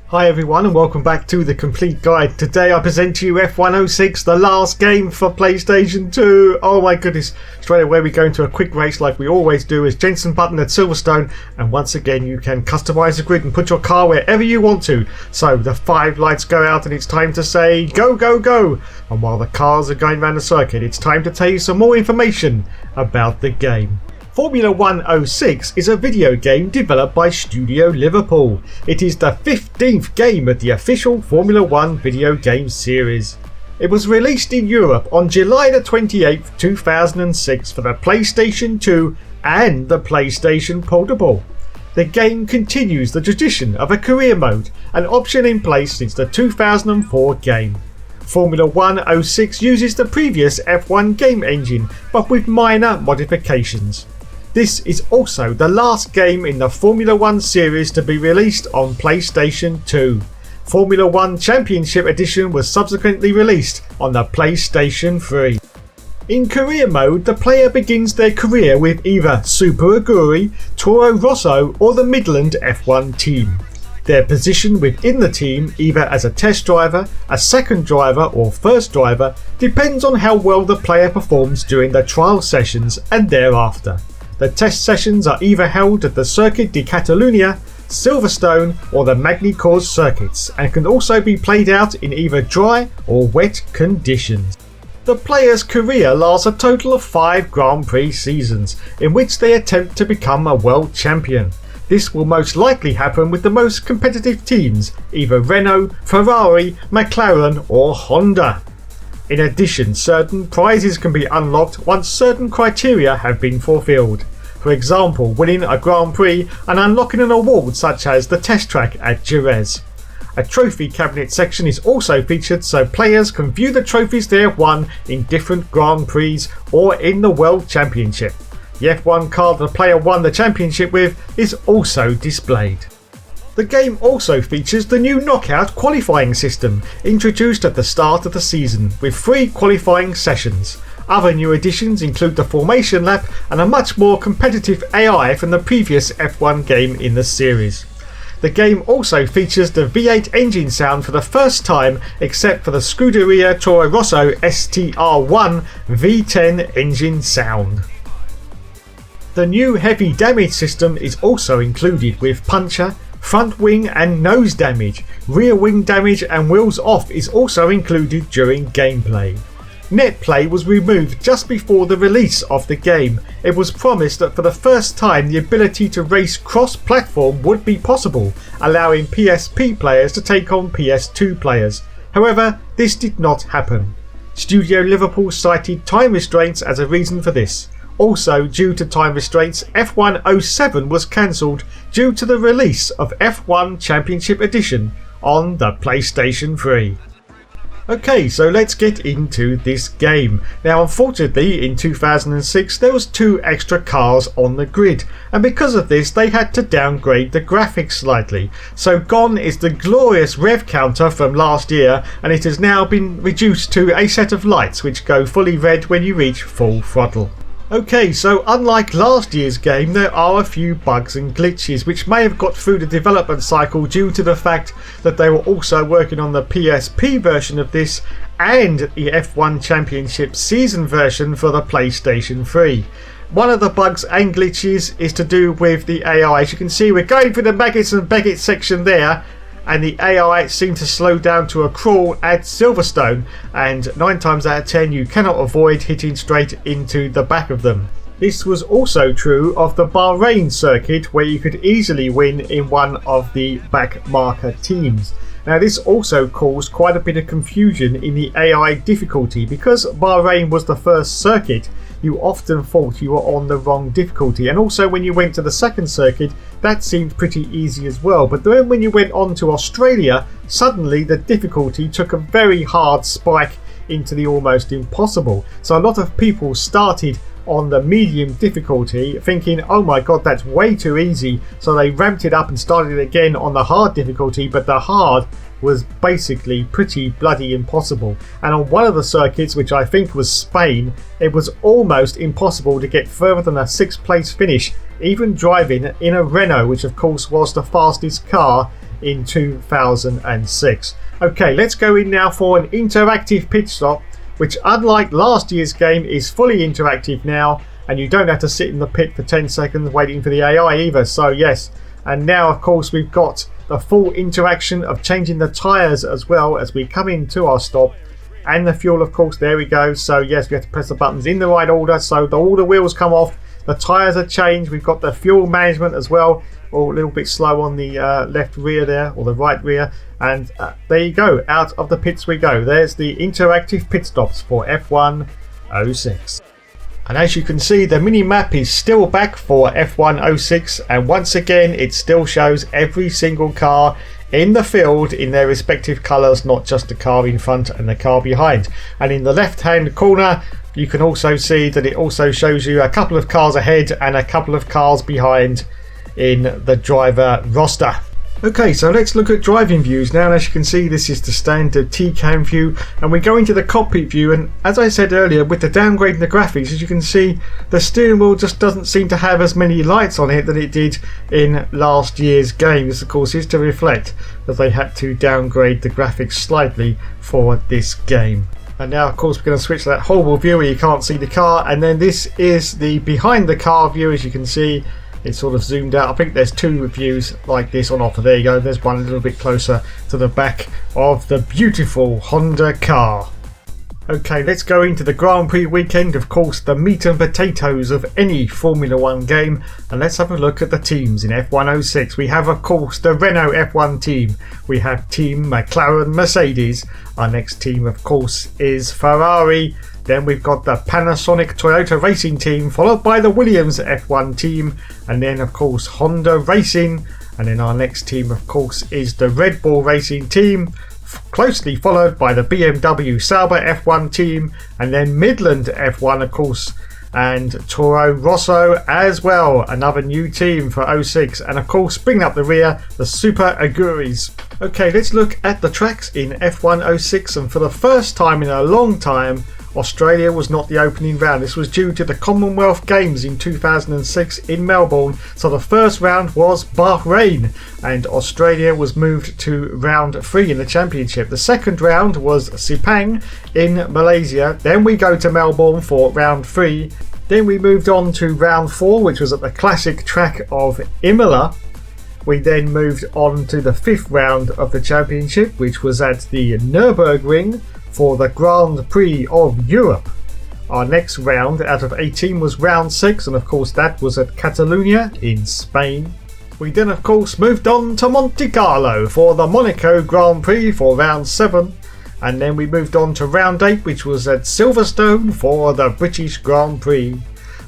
Hi everyone and welcome back to The Complete Guide. Today I present to you F106, the last game for PlayStation 2. Oh my goodness. Straight away we go into a quick race like we always do as Jensen Button at Silverstone, and once again you can customise the grid and put your car wherever you want to. So the 5 lights go out and it's time to say go go go, and while the cars are going around the circuit it's time to tell you some more information about the game. Formula 106 is a video game developed by Studio Liverpool. It is the 15th game of the official Formula 1 video game series. It was released in Europe on July the 28th, 2006 for the PlayStation 2 and the PlayStation Portable. The game continues the tradition of a career mode, an option in place since the 2004 game. Formula 106 uses the previous F1 game engine, but with minor modifications. This is also the last game in the Formula 1 series to be released on PlayStation 2. Formula 1 Championship Edition was subsequently released on the PlayStation 3. In career mode, the player begins their career with either Super Aguri, Toro Rosso or the Midland F1 team. Their position within the team, either as a test driver, a second driver or first driver, depends on how well the player performs during the trial sessions and thereafter. The test sessions are either held at the Circuit de Catalunya, Silverstone or the Magny-Cours circuits, and can also be played out in either dry or wet conditions. The player's career lasts a total of 5 Grand Prix seasons, in which they attempt to become a world champion. This will most likely happen with the most competitive teams, either Renault, Ferrari, McLaren or Honda. In addition, certain prizes can be unlocked once certain criteria have been fulfilled. For example, winning a Grand Prix and unlocking an award such as the test track at Jerez. A trophy cabinet section is also featured so players can view the trophies they have won in different Grand Prix or in the World Championship. The F1 car the player won the championship with is also displayed. The game also features the new knockout qualifying system introduced at the start of the season with 3 qualifying sessions. Other new additions include the formation lap and a much more competitive AI from the previous F1 game in the series. The game also features the V8 engine sound for the first time except for the Scuderia Toro Rosso STR1 V10 engine sound. The new heavy damage system is also included with puncher, front wing and nose damage. Rear wing damage and wheels off is also included during gameplay. Net play was removed just before the release of the game. It was promised that for the first time the ability to race cross-platform would be possible, allowing PSP players to take on PS2 players. However, this did not happen. Studio Liverpool cited time restraints as a reason for this. Also, due to time restraints, F107 was cancelled due to the release of F1 Championship Edition on the PlayStation 3. Okay, so let's get into this game. Now unfortunately in 2006 there was 2 extra cars on the grid, and because of this they had to downgrade the graphics slightly. So gone is the glorious rev counter from last year, and it has now been reduced to a set of lights which go fully red when you reach full throttle. Okay, so unlike last year's game, there are a few bugs and glitches which may have got through the development cycle due to the fact that they were also working on the PSP version of this and the F1 Championship season version for the PlayStation 3. One of the bugs and glitches is to do with the AI. As you can see, we're going through the maggots and beggots section there, and the AI seemed to slow down to a crawl at Silverstone, and 9 times out of 10 you cannot avoid hitting straight into the back of them. This was also true of the Bahrain circuit, where you could easily win in one of the back marker teams. Now this also caused quite a bit of confusion in the AI difficulty. Because Bahrain was the first circuit, you often thought you were on the wrong difficulty, and also when you went to the second circuit that seemed pretty easy as well, but then when you went on to Australia suddenly the difficulty took a very hard spike into the almost impossible. So a lot of people started on the medium difficulty, thinking, oh my god, that's way too easy. So they ramped it up and started it again on the hard difficulty, but the hard was basically pretty bloody impossible. And on one of the circuits, which I think was Spain, it was almost impossible to get further than a 6th place finish, even driving in a Renault, which of course was the fastest car in 2006. Okay, let's go in now for an interactive pit stop, which unlike last year's game is fully interactive now, and you don't have to sit in the pit for 10 seconds waiting for the AI either. So yes, and now of course we've got the full interaction of changing the tyres as well as we come into our stop, and the fuel of course. There we go. So yes, we have to press the buttons in the right order, so all the wheels come off, the tyres are changed, we've got the fuel management as well. Oh, a little bit slow on the left rear there, or the right rear, and there you go, out of the pits we go. There's the interactive pit stops for F106. And as you can see, the mini map is still back for F106, and once again it still shows every single car in the field in their respective colours, not just the car in front and the car behind. And in the left hand corner you can also see that it also shows you a couple of cars ahead and a couple of cars behind in the driver roster. Okay, so let's look at driving views now, and as you can see this is the standard T-Cam view, and we go into the cockpit view, and as I said earlier, with the downgrade in the graphics, as you can see the steering wheel just doesn't seem to have as many lights on it than it did in last year's game. This of course is to reflect that they had to downgrade the graphics slightly for this game. And now of course we're going to switch to that horrible view where you can't see the car, and then this is the behind the car view. As you can see, it's sort of zoomed out. I think there's two views like this on offer. There you go, there's one a little bit closer to the back of the beautiful Honda car. Okay, let's go into the Grand Prix weekend, of course the meat and potatoes of any Formula 1 game, and let's have a look at the teams in F106. We have of course the Renault F1 team, we have Team McLaren Mercedes, our next team of course is Ferrari, then we've got the Panasonic Toyota Racing team, followed by the Williams F1 team, and then of course Honda Racing, and then our next team of course is the Red Bull Racing team, closely followed by the BMW Sauber F1 team, and then Midland F1 of course, and Toro Rosso as well, another new team for 06, and of course bringing up the rear, the Super Aguris. Okay, let's look at the tracks in F106, and for the first time in a long time Australia was not the opening round. This was due to the Commonwealth Games in 2006 in Melbourne, so the first round was Bahrain and Australia was moved to round 3 in the championship. The second round was Sepang in Malaysia, then we go to Melbourne for round 3, then we moved on to round 4, which was at the classic track of Imola. We then moved on to the 5th round of the championship, which was at the Nürburgring for the Grand Prix of Europe. Our next round out of 18 was round 6, and of course that was at Catalonia in Spain. We then of course moved on to Monte Carlo for the Monaco Grand Prix for round 7, and then we moved on to round 8, which was at Silverstone for the British Grand Prix.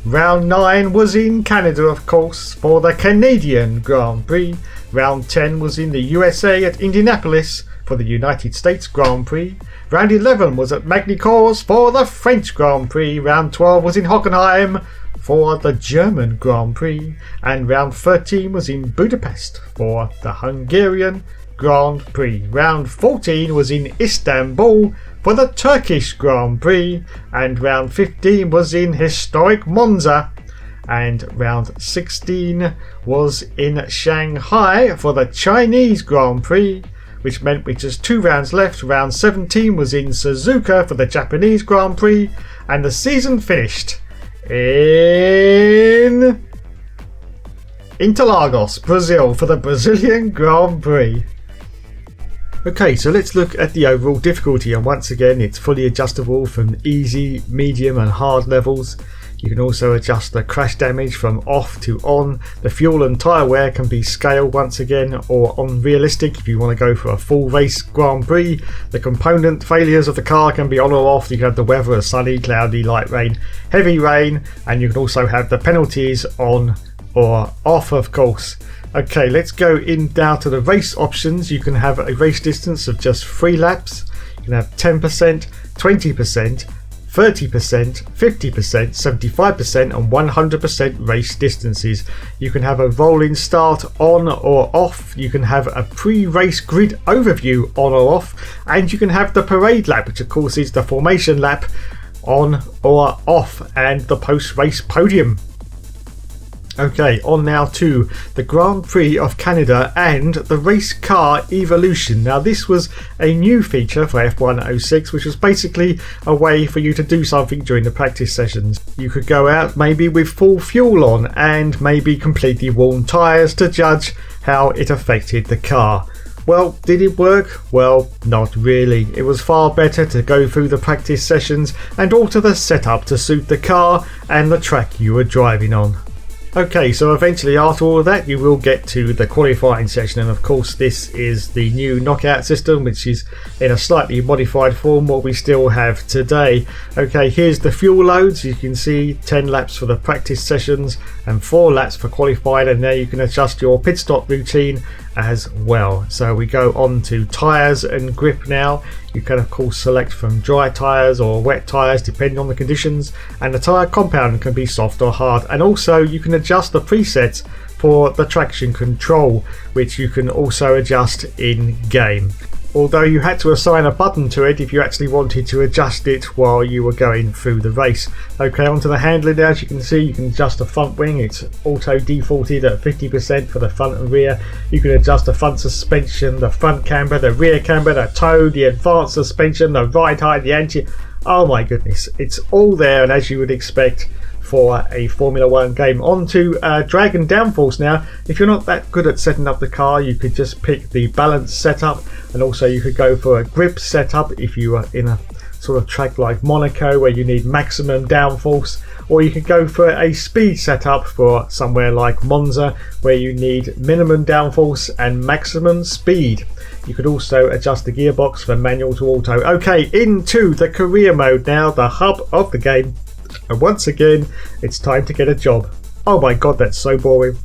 Round 9 was in Canada of course for the Canadian Grand Prix. Round 10 was in the USA at Indianapolis for the United States Grand Prix. Round 11 was at Magny-Cours for the French Grand Prix. Round 12 was in Hockenheim for the German Grand Prix. And round 13 was in Budapest for the Hungarian Grand Prix. Round 14 was in Istanbul for the Turkish Grand Prix. And round 15 was in historic Monza. And round 16 was in Shanghai for the Chinese Grand Prix, which meant with just 2 rounds left, round 17 was in Suzuka for the Japanese Grand Prix, and the season finished in Interlagos, Brazil for the Brazilian Grand Prix. Okay, so let's look at the overall difficulty, and once again it's fully adjustable from easy, medium and hard levels. You can also adjust the crash damage from off to on. The fuel and tyre wear can be scaled once again or on realistic if you want to go for a full race Grand Prix. The component failures of the car can be on or off. You can have the weather as sunny, cloudy, light rain, heavy rain, and you can also have the penalties on or off of course. Okay, let's go in now to the race options. You can have a race distance of just 3 laps. You can have 10%, 20%, 30%, 50%, 75% and 100% race distances. You can have a rolling start on or off, you can have a pre-race grid overview on or off, and you can have the parade lap, which of course is the formation lap, on or off, and the post-race podium. Okay, on now to the Grand Prix of Canada and the race car evolution. Now this was a new feature for F106, which was basically a way for you to do something during the practice sessions. You could go out maybe with full fuel on and maybe completely worn tyres to judge how it affected the car. Well, did it work? Well, not really. It was far better to go through the practice sessions and alter the setup to suit the car and the track you were driving on. Okay, so eventually after all of that you will get to the qualifying session, and of course this is the new knockout system, which is in a slightly modified form what we still have today. Okay, here's the fuel loads. You can see 10 laps for the practice sessions and 4 laps for qualified, and there you can adjust your pit stop routine as well. So we go on to tyres and grip now. You can of course select from dry tyres or wet tyres depending on the conditions, and the tyre compound can be soft or hard, and also you can adjust the presets for the traction control, which you can also adjust in game, although you had to assign a button to it if you actually wanted to adjust it while you were going through the race. Okay, onto the handling now. As you can see, you can adjust the front wing. It's auto defaulted at 50% for the front and rear. You can adjust the front suspension, the front camber, the rear camber, the toe, the advanced suspension, the ride height, the anti. Oh my goodness, it's all there, and as you would expect for a Formula 1 game. On to drag and downforce now. If you're not that good at setting up the car, you could just pick the balance setup, and also you could go for a grip setup if you are in a sort of track like Monaco where you need maximum downforce, or you could go for a speed setup for somewhere like Monza where you need minimum downforce and maximum speed. You could also adjust the gearbox from manual to auto. Okay, into the career mode now, the hub of the game. And once again, it's time to get a job. Oh my god, that's so boring.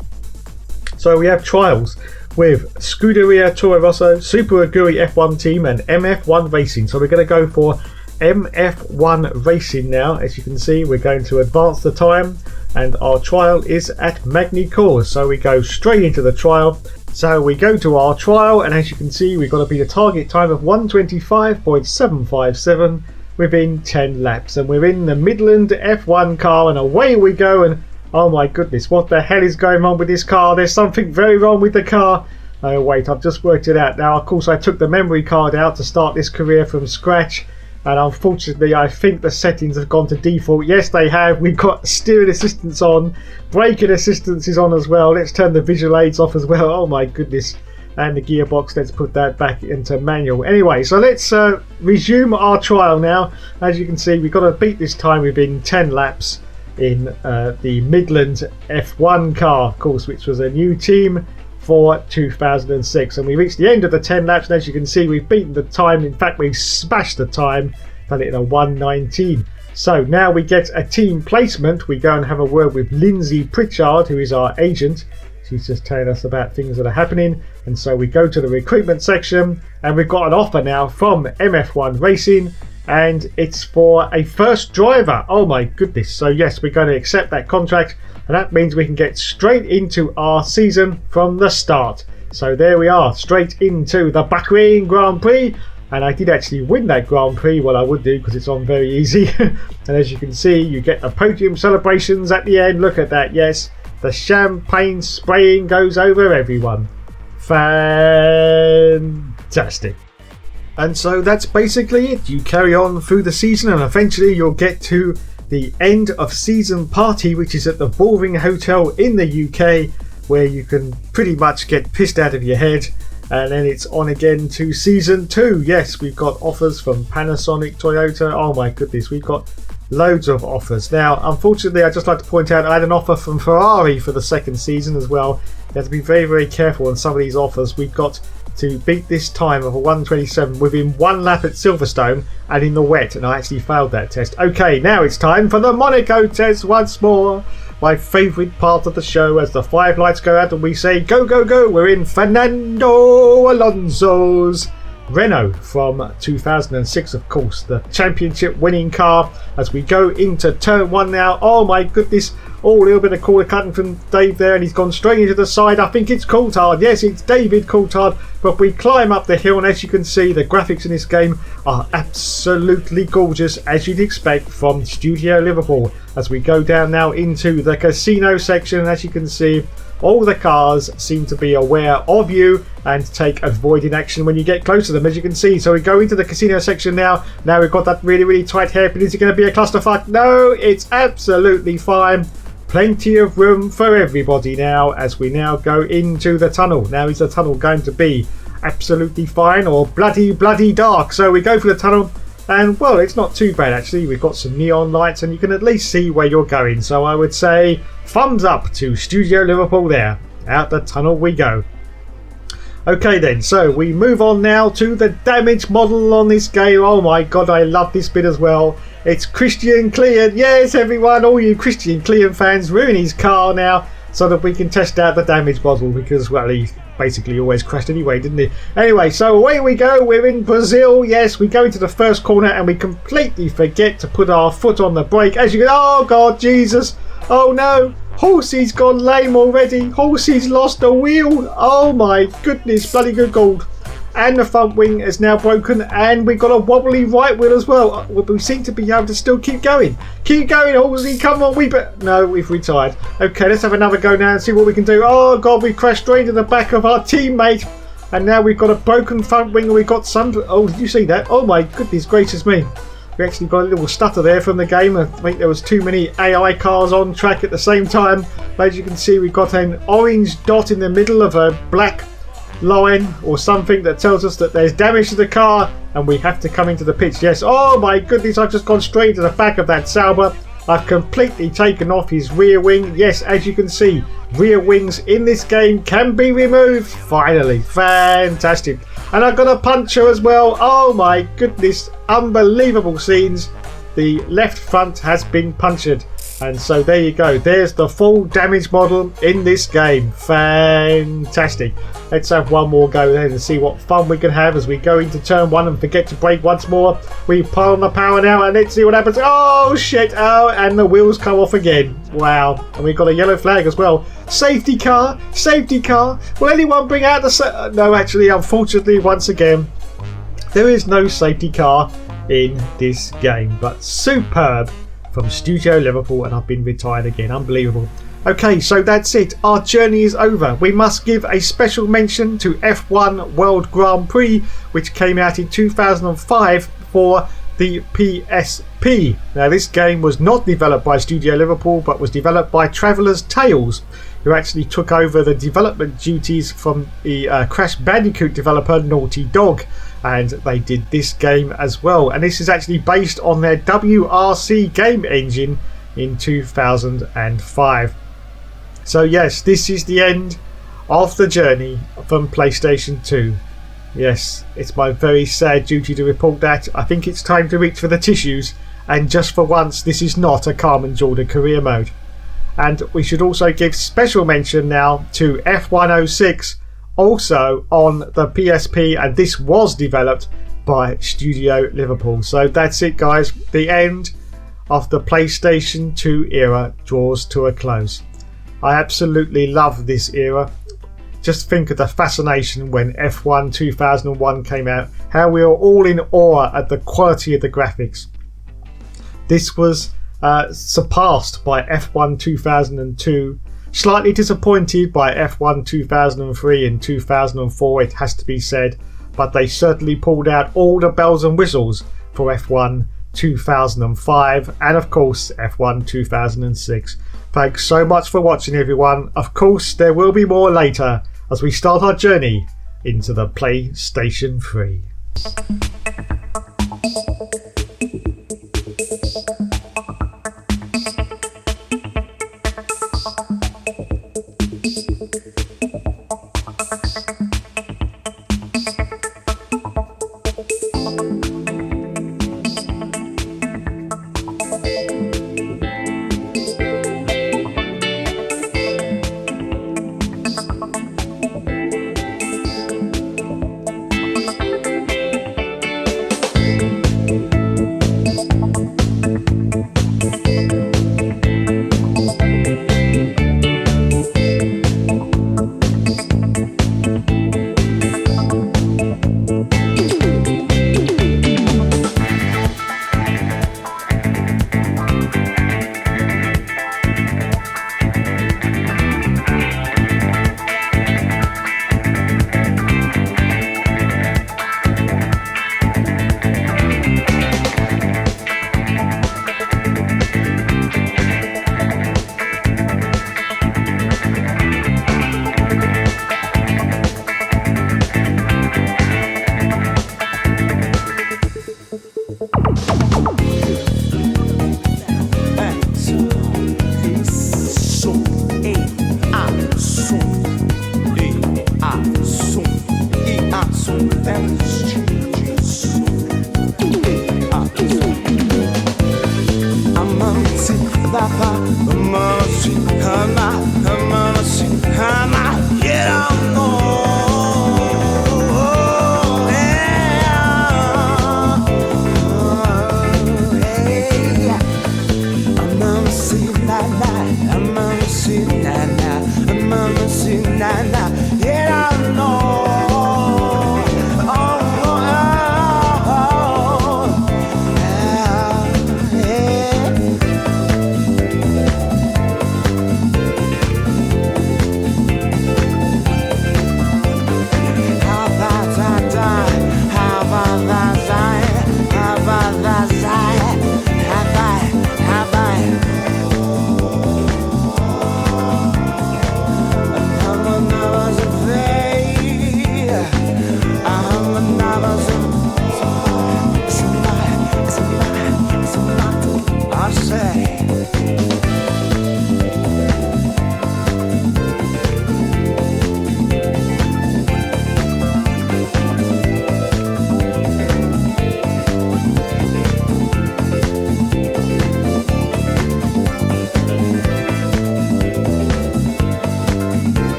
So we have trials with Scuderia Toro Rosso, Super Aguri F1 Team and MF1 Racing. So we're going to go for MF1 Racing now. As you can see, we're going to advance the time, and our trial is at Magny Cours. So we go straight into the trial. So we go to our trial, and as you can see, we've got to beat a target time of 1:25.757 within 10 laps, and we're in the Midland F1 car, and away we go. And oh my goodness, what the hell is going on with this car? There's something very wrong with the car. Oh wait, I've just worked it out now. Of course I took the memory card out to start this career from scratch, and unfortunately I think the settings have gone to default. Yes, they have. We've got steering assistance on, braking assistance is on as well. Let's turn the visual aids off as well. Oh my goodness. And the gearbox, let's put that back into manual. Anyway, so let's resume our trial now. As you can see, we've got to beat this time within 10 laps in the Midland F1 car, of course, which was a new team for 2006. And we reached the end of the 10 laps, and as you can see, we've beaten the time. In fact, we've smashed the time, done it in a 1:19. So now we get a team placement. We go and have a word with Lindsay Pritchard, who is our agent. She's just telling us about things that are happening, and so we go to the recruitment section, and we've got an offer now from MF1 Racing, and it's for a first driver. Oh my goodness. So yes, we're going to accept that contract, and that means we can get straight into our season from the start. So there we are, straight into the Bahrain Grand Prix, and I did actually win that Grand Prix. Well, I would do, because it's on very easy. And as you can see, you get the podium celebrations at the end. Look at that. Yes, the champagne spraying goes over everyone. Fantastic. And so that's basically it. You carry on through the season, and eventually you'll get to the end of season party, which is at the Boring Hotel in the UK, where you can pretty much get pissed out of your head, and then it's on again to season 2. Yes, we've got offers from Panasonic, Toyota. Oh my goodness, we've got loads of offers. Now, unfortunately, I'd just like to point out I had an offer from Ferrari for the second season as well. You have to be very, very careful on some of these offers. We've got to beat this time of a 1:27 within 1 lap at Silverstone and in the wet, and I actually failed that test. Okay, now it's time for the Monaco test once more. My favourite part of the show, as the 5 lights go out and we say go, go, go. We're in Fernando Alonso's Renault from 2006, of course, the championship winning car. As we go into turn 1 now, oh my goodness, a little bit of corner cutting from Dave there, and he's gone straight into the side. I think it's Coulthard. Yes, it's David Coulthard. But we climb up the hill, and as you can see, the graphics in this game are absolutely gorgeous, as you'd expect from Studio Liverpool. As we go down now into the casino section, and as you can see, all the cars seem to be aware of you and take avoiding action when you get close to them, as you can see. So we go into the casino section now. Now we've got that really tight hairpin. Is it going to be a clusterfuck? No, it's absolutely fine. Plenty of room for everybody now as we now go into the tunnel. Now is the tunnel going to be absolutely fine or bloody dark? So we go for the tunnel, and well, it's not too bad actually. We've got some neon lights and you can at least see where you're going. So I would say thumbs up to Studio Liverpool there. Out the tunnel we go. Okay then, so we move on now to the damage model on this game. Oh my god, I love this bit as well. It's Christian Clean. Yes, everyone, all you Christian Clean fans, we're in his car now so that we can test out the damage model because, well, he basically always crashed anyway, didn't he? Anyway, so away we go. We're in Brazil. Yes, we go into the first corner and we completely forget to put our foot on the brake. As you go, oh god, Jesus. Oh no, Horsey's gone lame already. Horsey's lost a wheel. Oh my goodness, bloody good gold. And the front wing is now broken, and we've got a wobbly right wheel as well. We seem to be able to still keep going. Keep going, Horsey, come on. No, we've retired. Okay, let's have another go now and see what we can do. Oh god, we crashed straight into the back of our teammate, and now we've got a broken front wing, and we've got some... Oh, did you see that? Oh my goodness gracious me. We actually got a little stutter there from the game. I think there was too many AI cars on track at the same time. But as you can see, we've got an orange dot in the middle of a black line or something that tells us that there's damage to the car and we have to come into the pits. Yes, oh my goodness, I've just gone straight to the back of that Sauber. I've completely taken off his rear wing. Yes, as you can see, rear wings in this game can be removed. Finally, fantastic. And I've got a puncher as well. Oh my goodness, unbelievable scenes. The left front has been punctured. And so there you go. There's the full damage model in this game. Fantastic. Let's have one more go then and see what fun we can have as we go into turn 1 and forget to brake once more. We pile on the power now and let's see what happens. Oh shit. Oh, and the wheels come off again. Wow. And we've got a yellow flag as well. Safety car. Safety car. Will anyone bring out the... No, actually, unfortunately, once again, there is no safety car in this game. But superb from Studio Liverpool, and I've been retired again. Unbelievable. Okay, so that's it. Our journey is over. We must give a special mention to F1 World Grand Prix, which came out in 2005 for the PSP. Now, this game was not developed by Studio Liverpool, but was developed by Traveller's Tales, who actually took over the development duties from the Crash Bandicoot developer Naughty Dog. And they did this game as well, and this is actually based on their WRC game engine in 2005. So yes, this is the end of the journey from PlayStation 2. Yes, it's my very sad duty to report that. I think it's time to reach for the tissues, and just for once this is not a Carmen Jordan career mode. And we should also give special mention now to F106, also on the PSP, and this was developed by Studio Liverpool. So that's it guys, the end of the PlayStation 2 era draws to a close. I absolutely love this era. Just think of the fascination when F1 2001 came out, how we were all in awe at the quality of the graphics. This was surpassed by F1 2002. Slightly disappointed by F1 2003 and 2004, it has to be said, but they certainly pulled out all the bells and whistles for F1 2005 and of course F1 2006. Thanks so much for watching everyone. Of course there will be more later as we start our journey into the PlayStation 3.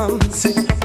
sunset.